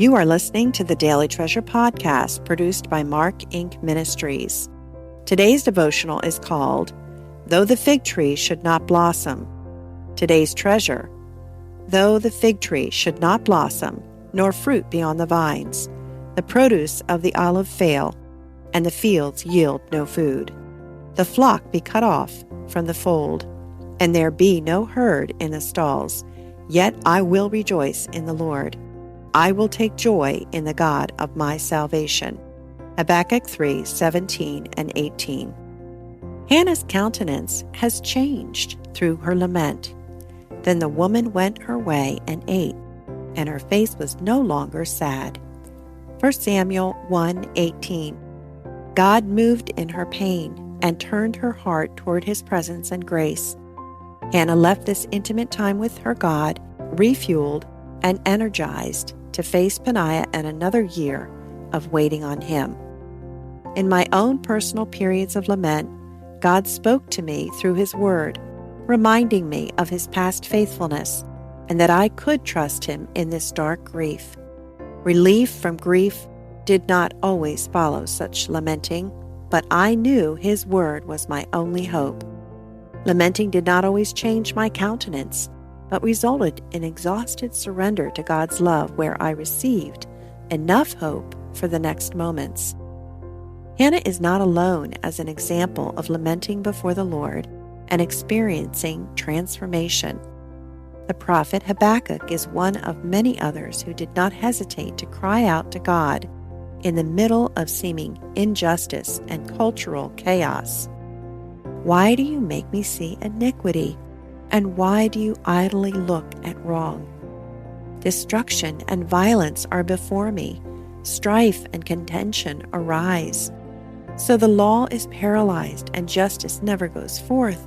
You are listening to the Daily Treasure podcast produced by Mark Inc. Ministries. Today's devotional is called, Though the Fig Tree Should Not Blossom. Today's treasure, though the fig tree should not blossom, nor fruit be on the vines, the produce of the olive fail, and the fields yield no food. The flock be cut off from the fold, and there be no herd in the stalls. Yet I will rejoice in the Lord. I will take joy in the God of my salvation. Habakkuk 3:17 and 18. Hannah's countenance has changed through her lament. Then the woman went her way and ate, and her face was no longer sad. 1 Samuel 1:18. God moved in her pain and turned her heart toward his presence and grace. Hannah left this intimate time with her God, refueled and energized to face Peninnah and another year of waiting on him. In my own personal periods of lament, God spoke to me through his word, reminding me of his past faithfulness and that I could trust him in this dark grief. Relief from grief did not always follow such lamenting, but I knew his word was my only hope. Lamenting did not always change my countenance, but resulted in exhausted surrender to God's love where I received enough hope for the next moments. Hannah is not alone as an example of lamenting before the Lord and experiencing transformation. The prophet Habakkuk is one of many others who did not hesitate to cry out to God in the middle of seeming injustice and cultural chaos. Why do you make me see iniquity? And why do you idly look at wrong? Destruction and violence are before me. Strife and contention arise. So the law is paralyzed and justice never goes forth.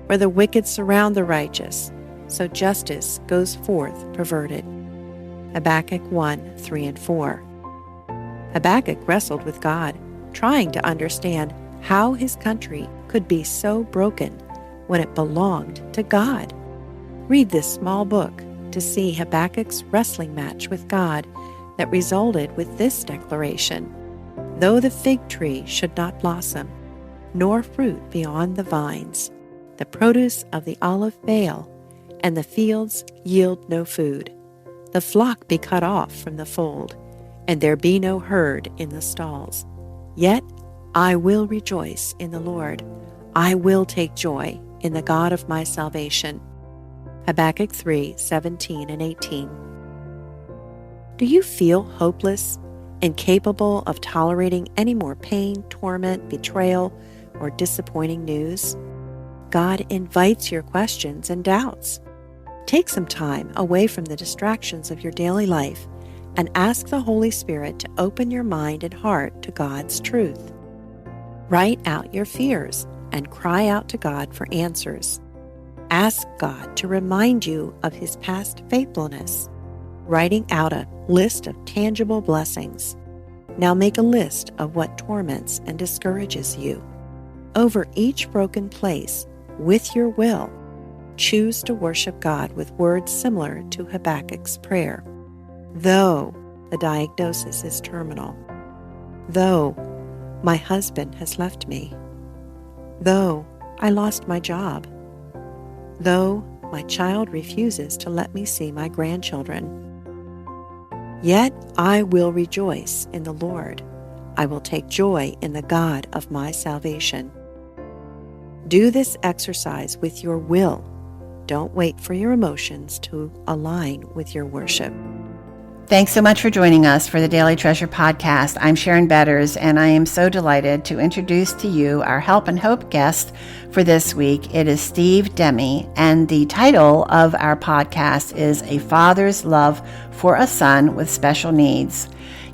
For the wicked surround the righteous, so justice goes forth perverted. Habakkuk 1:3 and 4. Habakkuk wrestled with God, trying to understand how his country could be so broken when it belonged to God. Read this small book to see Habakkuk's wrestling match with God that resulted with this declaration, Though the fig tree should not blossom, nor fruit be on the vines, the produce of the olive fail, and the fields yield no food, the flock be cut off from the fold, and there be no herd in the stalls. Yet I will rejoice in the Lord. I will take joy in the God of my salvation. Habakkuk 3:17 and 18. Do you feel hopeless, incapable of tolerating any more pain, torment, betrayal, or disappointing news? God invites your questions and doubts. Take some time away from the distractions of your daily life and ask the Holy Spirit to open your mind and heart to God's truth. Write out your fears and cry out to God for answers. Ask God to remind you of his past faithfulness, writing out a list of tangible blessings. Now make a list of what torments and discourages you. Over each broken place, with your will, choose to worship God with words similar to Habakkuk's prayer. Though the diagnosis is terminal, though my husband has left me, though I lost my job, though my child refuses to let me see my grandchildren, yet I will rejoice in the Lord. I will take joy in the God of my salvation. Do this exercise with your will. Don't wait for your emotions to align with your worship. Thanks so much for joining us for the Daily Treasure podcast. I'm Sharon Betters, and I am so delighted to introduce to you our Help and Hope guest for this week. It is Steve Demme, and the title of our podcast is A Father's Love for a Son with Special Needs.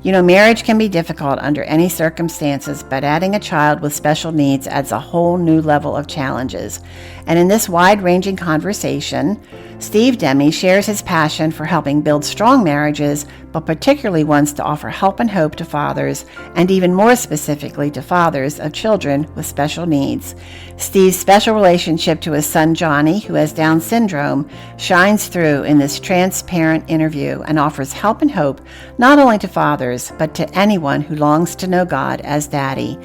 Marriage can be difficult under any circumstances, but adding a child with special needs adds a whole new level of challenges. And in this wide-ranging conversation, Steve Demme shares his passion for helping build strong marriages, but particularly wants to offer help and hope to fathers, and even more specifically to fathers of children with special needs. Steve's special relationship to his son Johnny, who has Down syndrome, shines through in this transparent interview and offers help and hope not only to fathers, but to anyone who longs to know God as Daddy.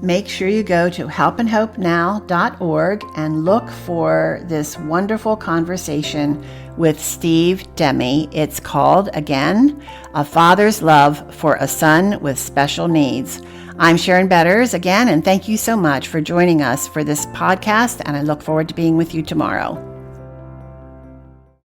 Make sure you go to helpandhopenow.org and look for this wonderful conversation with Steve Demme. It's called, again, A Father's Love for a Son with Special Needs. I'm Sharon Betters again, and thank you so much for joining us for this podcast, and I look forward to being with you tomorrow.